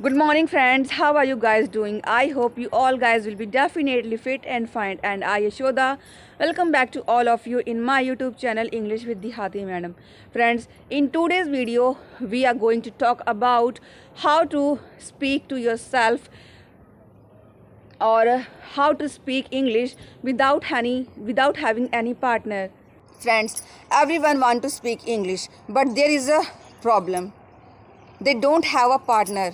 Good morning, friends. How are you guys doing? I hope you all guys will be definitely fit and fine. And I Yashoda, welcome back to all of you in my YouTube channel English with Dehati Madam. Friends, in today's video, we are going to talk about how to speak to yourself or how to speak English without having any partner. Friends, everyone want to speak English, but there is a problem. They don't have a partner.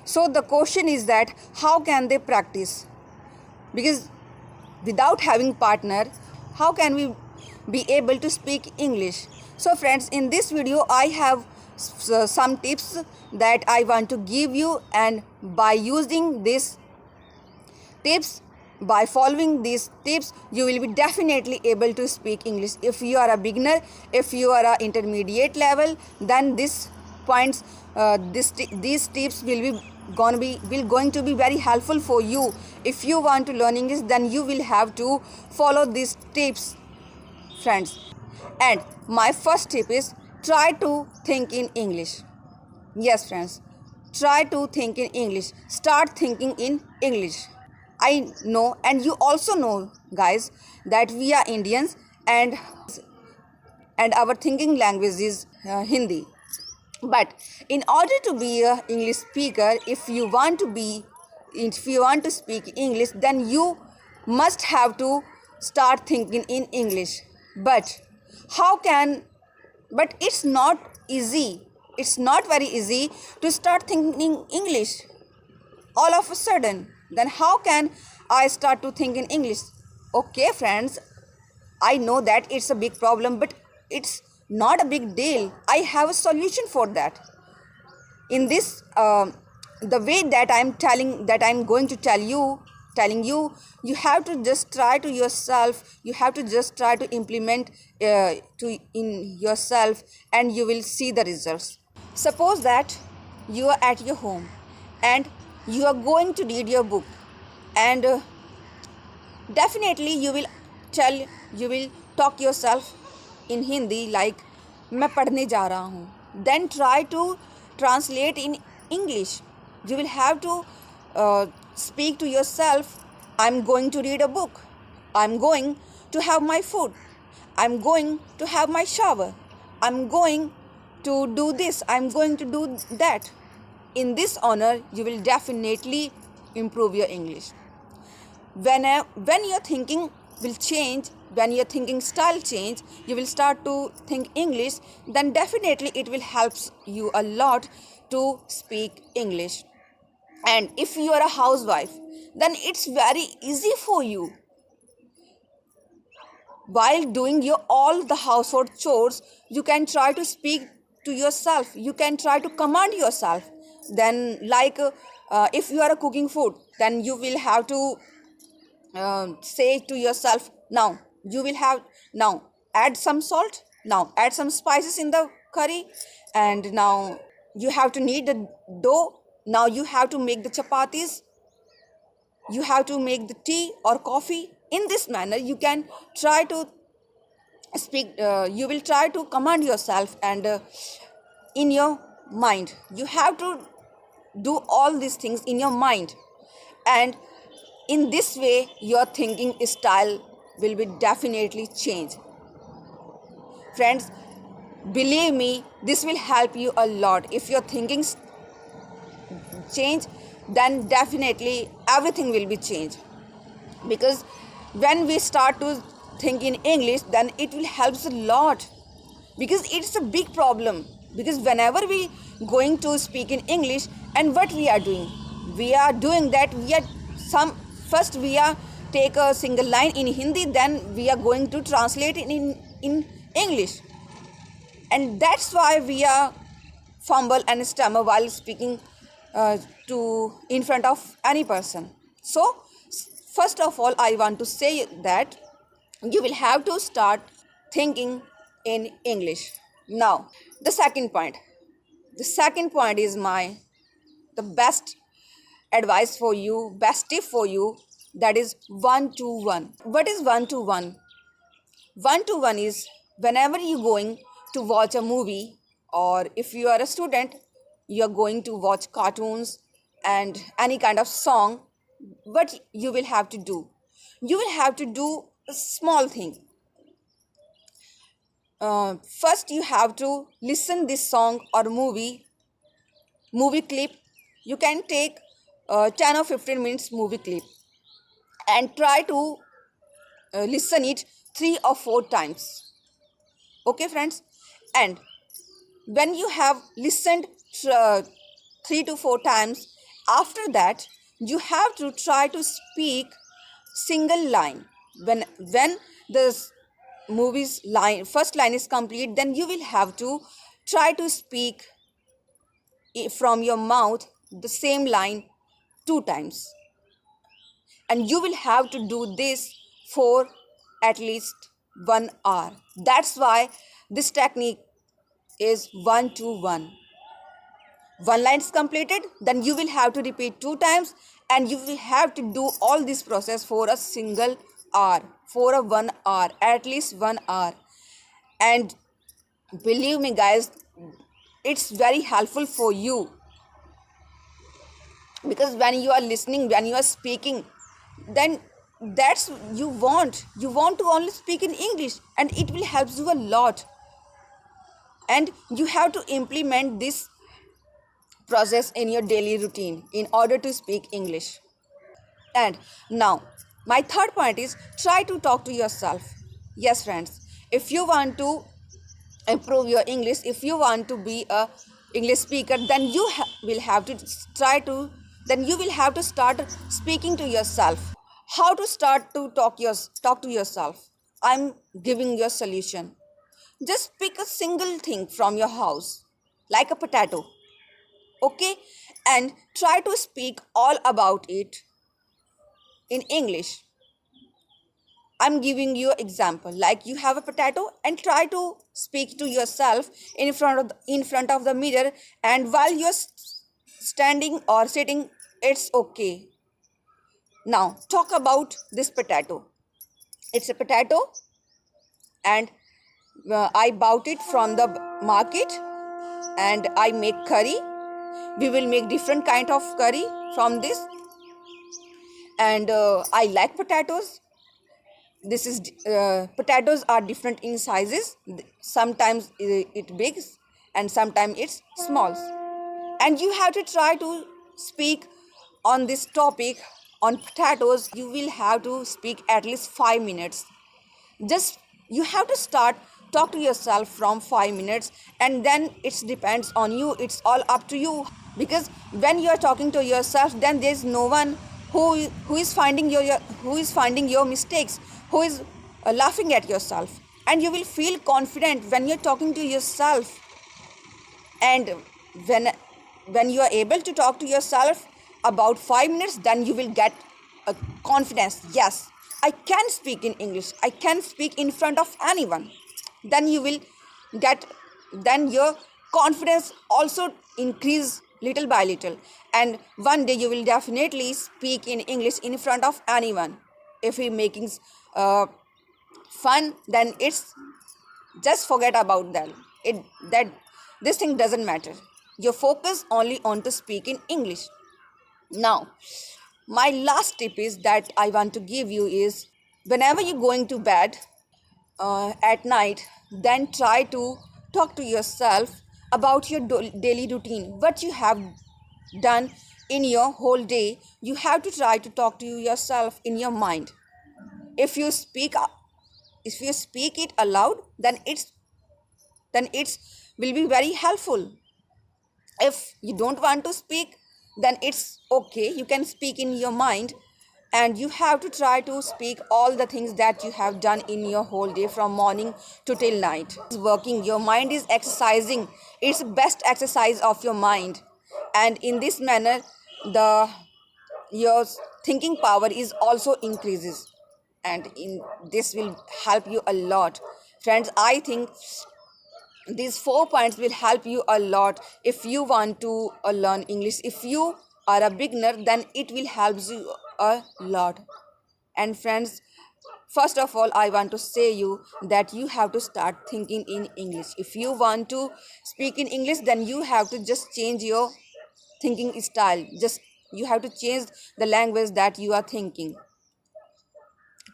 So the question is that how can they practice? Because without having partner, how can we be able to speak English? So friends, in this video I have some tips that I want to give you, and by using these tips, by following these tips, you will be definitely able to speak English. If you are a beginner, if you are a intermediate level, then these points, these tips will going to be very helpful for you. If you want to learn English, then you will have to follow these tips, friends. And my first tip is try to think in English. Yes, friends, try to think in English. Start thinking in English. I know, and you also know, guys, that we are Indians, and our thinking language is Hindi. But in order to be an English speaker, if you want to speak English, then you must have to start thinking in English. But it's not easy. It's not very easy to start thinking in English all of a sudden. Then how can I start to think in English? Okay, friends, I know that it's a big problem, but it's not a big deal. I have a solution for that. In this, the way that I'm going to telling you, you have to just try to yourself. You have to just try to implement in yourself, and you will see the results. Suppose that you are at your home and you are going to read your book, and definitely you will talk yourself in Hindi like मैं पढ़ने जा रहा हूँ. Then try to translate in English. You will have to speak to yourself. I'm going to read a book. I'm going to have my food. I'm going to have my shower. I'm going to do this. I'm going to do that. In this honor, you will definitely improve your English. When your thinking will change, when your thinking style change, you will start to think English, then definitely it will help you a lot to speak English. And if you are a housewife, then it's very easy for you. While doing all the household chores, you can try to speak to yourself. You can try to command yourself. Then if you are cooking food, then you will have to say to yourself, now add some salt, now add some spices in the curry, and now you have to knead the dough, now you have to make the chapatis, you have to make the tea or coffee. In this manner, you can try to speak, you will try to command yourself, and in your mind you have to do all these things in your mind, and in this way your thinking style will be definitely change. Friends, believe me, this will help you a lot. If your thinking change, then definitely everything will be changed. Because when we start to think in English, then it will help us a lot. Because it's a big problem. Because whenever we going to speak in English, and what we are doing that first we are take a single line in Hindi, then we are going to translate it in English, and that's why we are fumble and stammer while speaking to in front of any person. So first of all, I want to say that you will have to start thinking in English. Now the second point is the best advice for you, best tip for you, that is 1-to-1. What is 1-to-1? 1-to-1 is whenever you're going to watch a movie, or if you are a student, you are going to watch cartoons, and any kind of song, what you will have to do? You will have to do a small thing. First, you have to listen this song or movie clip. You can take 10 or 15 minutes movie clip and try to listen it 3 or 4 times. Okay, friends? And when you have listened uh, 3 to 4 times, after that you have to try to speak single line. When the movie's line first line is complete, then you will have to try to speak from your mouth the same line 2 times, and you will have to do this for at least 1 hour. That's why this technique is 1 to 1. One line is completed, then you will have to repeat 2 times, and you will have to do all this process for a single hour, for a 1 hour, at least 1 hour. And believe me, guys, it's very helpful for you, because when you are listening, when you are speaking, then that's you want to only speak in English, and it will help you a lot. And you have to implement this process in your daily routine in order to speak English. And now, my third point is try to talk to yourself. Yes, friends, if you want to improve your English, if you want to be a English speaker, then you will have to then you will have to start speaking to yourself. How to start to talk to yourself? I'm giving you a solution. Just pick a single thing from your house, like a potato, okay, and try to speak all about it in English. I'm giving you an example, like you have a potato and try to speak to yourself in front of the mirror, and while you're standing or sitting, it's okay. Now talk about this potato. It's a potato, and I bought it from the market, and I make curry. We will make different kind of curry from this, and I like potatoes. This is potatoes are different in sizes. Sometimes it big, and sometimes it's small. And you have to try to speak on this topic on potatoes. You will have to speak at least 5 minutes. Just you have to start talk to yourself from 5 minutes, and then it depends on you. It's all up to you, because when you are talking to yourself, then there's no one who is finding your mistakes, who is laughing at yourself, and you will feel confident when you're talking to yourself. And when you are able to talk to yourself about 5 minutes, then you will get a confidence. Yes, I can speak in English, I can speak in front of anyone. Then you will get, then your confidence also increase little by little, and one day you will definitely speak in English in front of anyone. If you're making fun, then it's just forget about that this thing doesn't matter. You focus only on to speak in English. Now, my last tip is that I want to give you is, whenever you're going to bed at night, then try to talk to yourself about your daily routine, what you have done in your whole day. You have to try to talk to yourself in your mind. If you speak it aloud, then it's will be very helpful. If you don't want to speak, then it's okay, you can speak in your mind. And you have to try to speak all the things that you have done in your whole day, from morning to till night. It's working, your mind is exercising, it's best exercise of your mind. And in this manner, the your thinking power is also increases, and in this will help you a lot. Friends, I think these 4 points will help you a lot if you want to learn English. If you are a beginner, then it will help you a lot. And friends, first of all, I want to say you that you have to start thinking in English. If you want to speak in English, then you have to just change your thinking style. Just You have to change the language that you are thinking.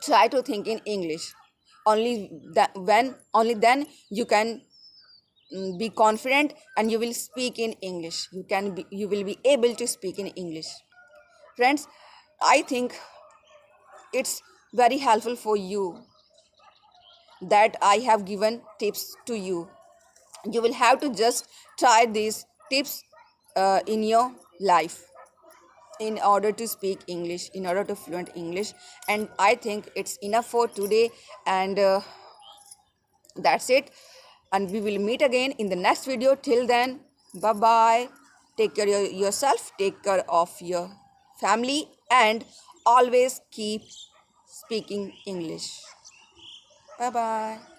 Try to think in English. Only then you can be confident and you will speak in English. You will be able to speak in English. Friends, I think it's very helpful for you that I have given tips to you. You will have to just try these tips in your life in order to speak English, in order to fluent English. And I think it's enough for today. And that's it. And we will meet again in the next video. Till then, bye bye. Take care of yourself, take care of your family, and always keep speaking English. Bye bye.